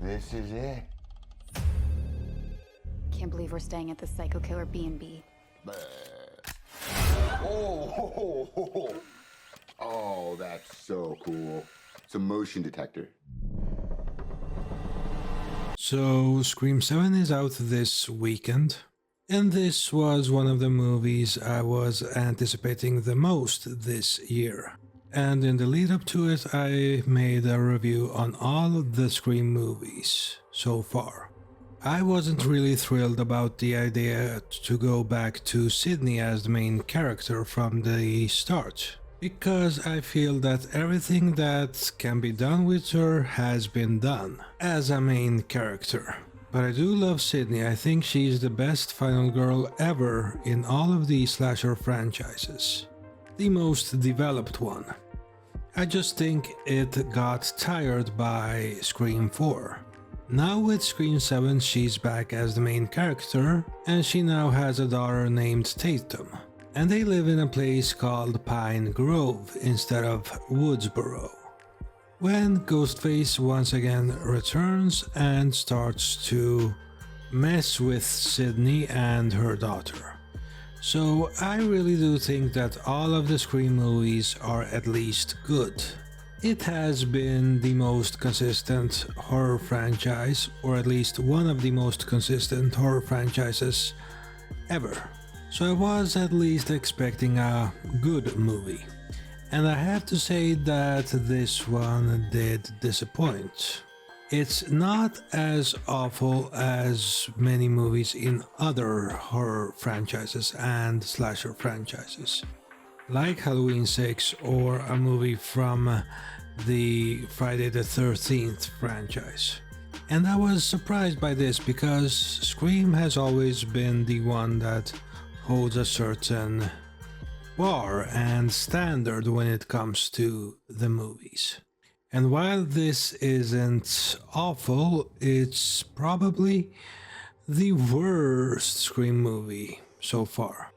This is it. Can't believe we're staying at the Psycho Killer B&B. Oh, oh, that's so cool. It's a motion detector. So, Scream 7 is out this weekend, and this was one of the movies I was anticipating the most this year. And in the lead up to it, I made a review on all the Scream movies so far. I wasn't really thrilled about the idea to go back to Sydney as the main character from the start, because I feel that everything that can be done with her has been done as a main character. But I do love Sydney. I think she's the best final girl ever in all of the slasher franchises. The most developed one. I just think it got tired by Scream 4. Now with Scream 7 she's back as the main character, and she now has a daughter named Tatum. And they live in a place called Pine Grove instead of Woodsboro. When Ghostface once again returns and starts to mess with Sydney and her daughter. So I really do think that all of the Scream movies are at least good. It has been the most consistent horror franchise, or at least one of the most consistent horror franchises ever. So I was at least expecting a good movie. And I have to say that this one did disappoint. It's not as awful as many movies in other horror franchises and slasher franchises, like Halloween 6 or a movie from the Friday the 13th franchise. And I was surprised by this because Scream has always been the one that holds a certain bar and standard when it comes to the movies. And while this isn't awful, it's probably the worst Scream movie so far.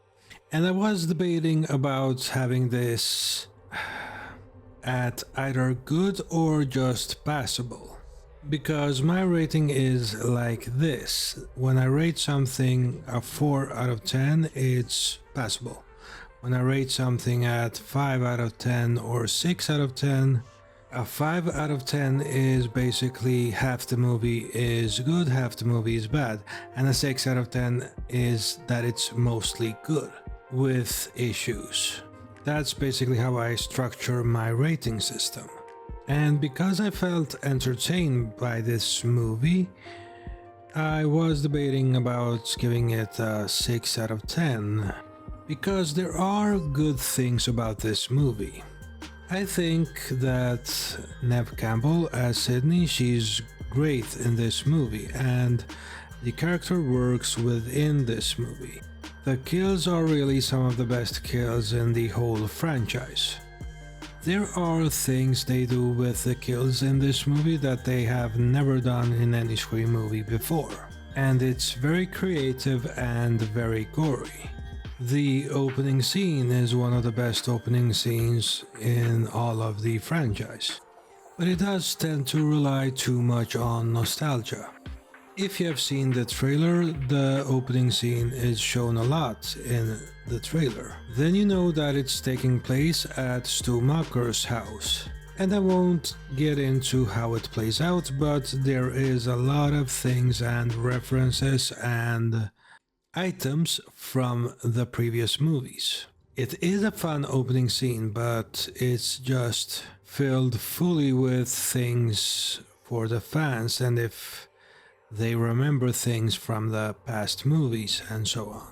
And I was debating about having this at either good or just passable. Because my rating is like this. When I rate something a 4 out of 10, it's passable. When I rate something at 5 out of 10 or 6 out of 10, a 5 out of 10 is basically half the movie is good, half the movie is bad, and a 6 out of 10 is that it's mostly good, with issues. That's basically how I structure my rating system. And because I felt entertained by this movie, I was debating about giving it a 6 out of 10, because there are good things about this movie. I think that Neve Campbell as Sydney, she's great in this movie, and the character works within this movie. The kills are really some of the best kills in the whole franchise. There are things they do with the kills in this movie that they have never done in any Scream movie before, and it's very creative and very gory. The opening scene is one of the best opening scenes in all of the franchise, but it does tend to rely too much on nostalgia. If you have seen the trailer, the opening scene is shown a lot in the trailer. Then you know that it's taking place at Stu Macher's house. And I won't get into how it plays out, but there is a lot of things and references and items from the previous movies. It is a fun opening scene, but it's just filled fully with things for the fans and if they remember things from the past movies and so on.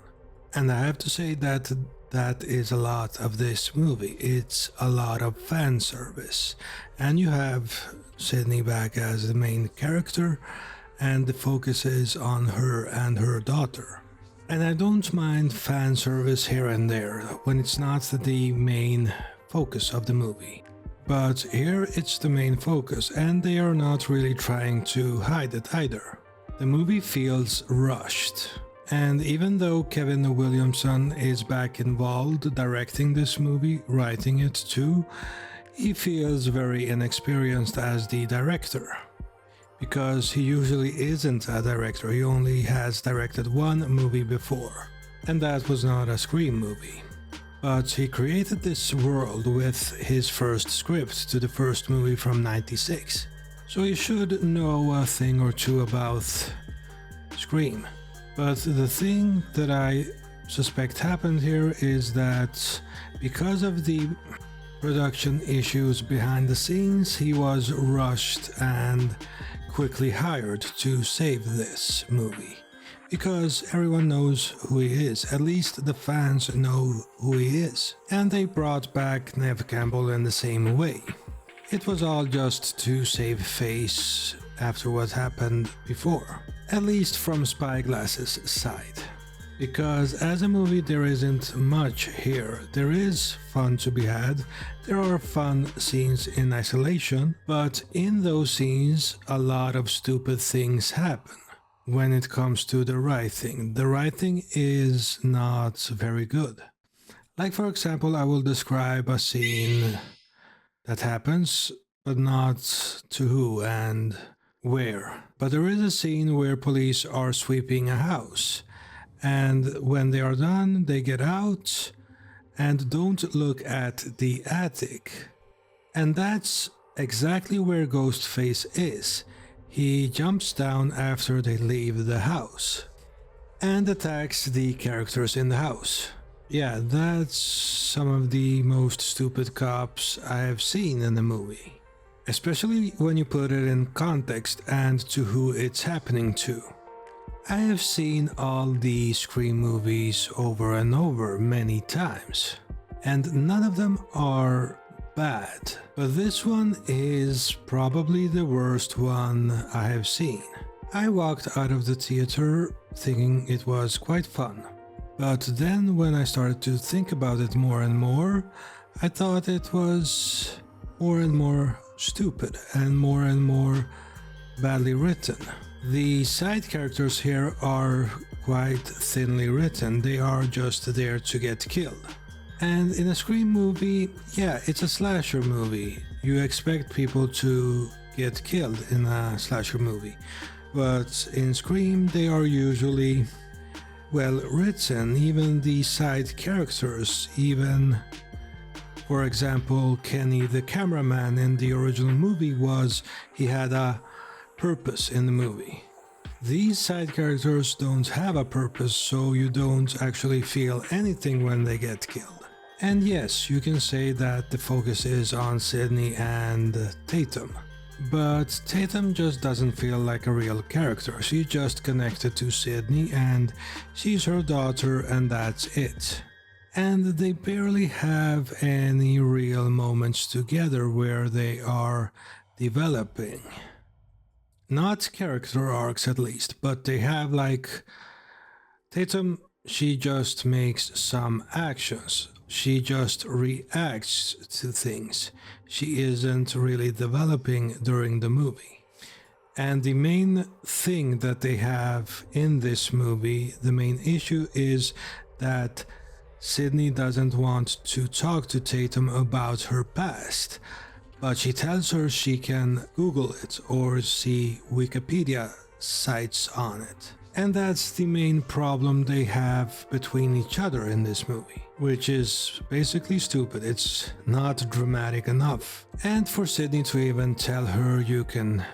And I have to say that that is a lot of this movie. It's a lot of fan service. And you have Sydney back as the main character and the focus is on her and her daughter. And I don't mind fan service here and there when it's not the main focus of the movie. But here it's the main focus and they are not really trying to hide it either. The movie feels rushed. And even though Kevin Williamson is back involved directing this movie, writing it too, he feels very inexperienced as the director. because he usually isn't a director. He only has directed one movie before, and that was not a Scream movie. But he created this world with his first script to the first movie from '96. So he should know a thing or two about Scream. But the thing that I suspect happened here is that because of the production issues behind the scenes, he was rushed and quickly hired to save this movie. Because everyone knows who he is, at least the fans know who he is. And they brought back Neve Campbell in the same way. It was all just to save face after what happened before, at least from Spyglass's side. Because as a movie there isn't much here. There is fun to be had, there are fun scenes in isolation, but in those scenes a lot of stupid things happen. When it comes to the writing is not very good. Like for example, I will describe a scene that happens, but not to who and where. But there is a scene where police are sweeping a house, and when they are done, they get out and don't look at the attic. And that's exactly where Ghostface is. He jumps down after they leave the house and attacks the characters in the house. Yeah, that's some of the most stupid cops I have seen in the movie. Especially when you put it in context and to who it's happening to. I have seen all the Scream movies over and over many times, and none of them are bad, but this one is probably the worst one I have seen. I walked out of the theater thinking it was quite fun, but then when I started to think about it more and more, I thought it was more and more stupid and more badly written. The side characters here are quite thinly written, they are just there to get killed. And in a Scream movie, yeah, it's a slasher movie. You expect people to get killed in a slasher movie. But in Scream, they are usually well written. Even the side characters, even, for example, Kenny the cameraman in the original movie he had a purpose in the movie. These side characters don't have a purpose, so you don't actually feel anything when they get killed. And yes, you can say that the focus is on Sydney and Tatum. But Tatum just doesn't feel like a real character. She's just connected to Sydney and she's her daughter and that's it. And they barely have any real moments together where they are developing. Not character arcs at least, but they have like Tatum, she just makes some actions. She just reacts to things. She isn't really developing during the movie. And the main thing that they have in this movie, the main issue is that Sydney doesn't want to talk to Tatum about her past, but she tells her she can Google it or see Wikipedia sites on it. And that's the main problem they have between each other in this movie, which is basically stupid. It's not dramatic enough. And for Sydney to even tell her you can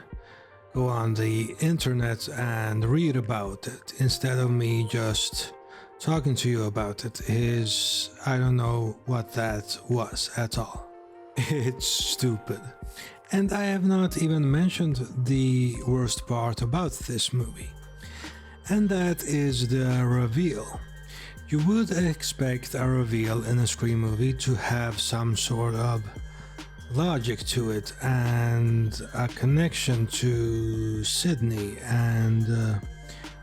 go on the internet and read about it instead of me just talking to you about it is, I don't know what that was at all. It's stupid. And I have not even mentioned the worst part about this movie. And that is the reveal. You would expect a reveal in a Scream movie to have some sort of logic to it and a connection to Sydney and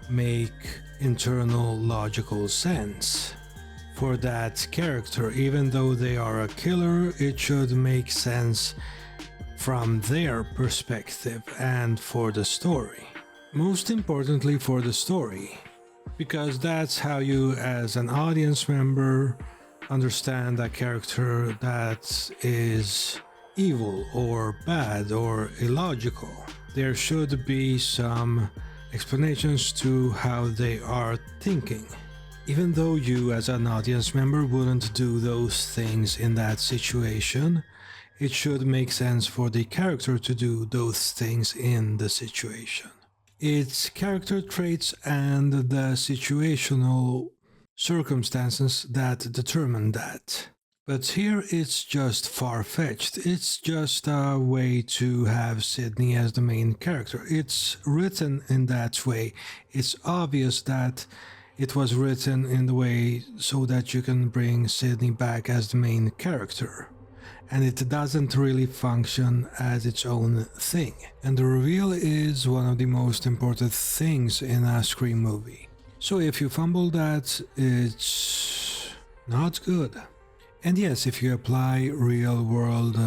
make internal logical sense for that character. Even though they are a killer, it should make sense from their perspective and for the story. Most importantly for the story, because that's how you as an audience member understand a character that is evil or bad or illogical. There should be some explanations to how they are thinking. Even though you as an audience member wouldn't do those things in that situation, it should make sense for the character to do those things in the situation. It's character traits and the situational circumstances that determine that. But here it's just far-fetched. It's just a way to have Sydney as the main character. It's written in that way. It's obvious that it was written in the way so that you can bring Sydney back as the main character. And it doesn't really function as its own thing. And the reveal is one of the most important things in a Scream movie. So if you fumble that, it's not good. And yes, if you apply real-world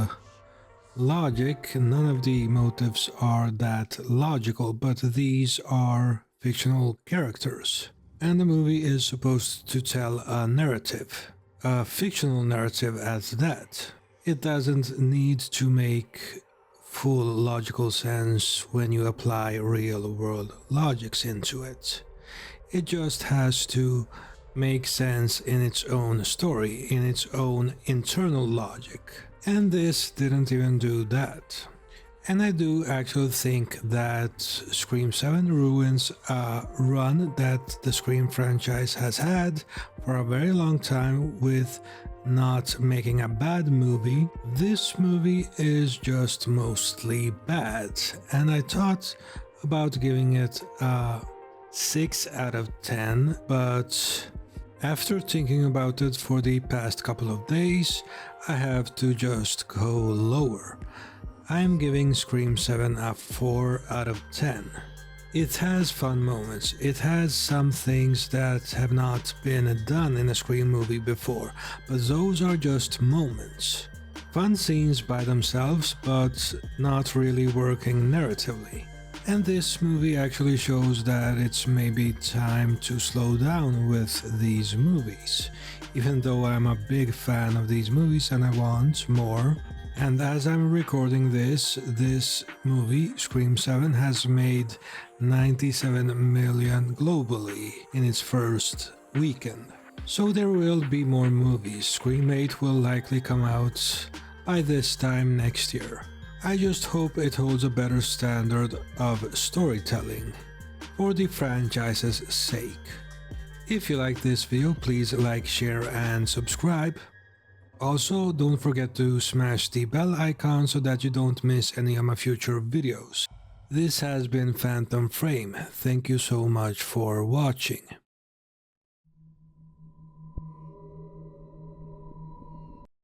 logic, none of the motives are that logical, but these are fictional characters. And the movie is supposed to tell a narrative, a fictional narrative at that. It doesn't need to make full logical sense when you apply real-world logics into it. It just has to make sense in its own story, in its own internal logic. And this didn't even do that. And I do actually think that Scream 7 ruins a run that the Scream franchise has had for a very long time with not making a bad movie. This movie is just mostly bad, and I thought about giving it a 6 out of 10, but after thinking about it for the past couple of days, I have to just go lower. I'm giving Scream 7 a 4 out of 10. It has fun moments, it has some things that have not been done in a Scream movie before, but those are just moments. Fun scenes by themselves, but not really working narratively. And this movie actually shows that it's maybe time to slow down with these movies. Even though I'm a big fan of these movies and I want more. And as I'm recording this movie, Scream 7, has made 97 million globally in its first weekend. So there will be more movies. Scream 8 will likely come out by this time next year. I just hope it holds a better standard of storytelling for the franchise's sake. If you like this video, please like, share and subscribe. Also, don't forget to smash the bell icon so that you don't miss any of my future videos. This has been Phantom Frame. Thank you so much for watching.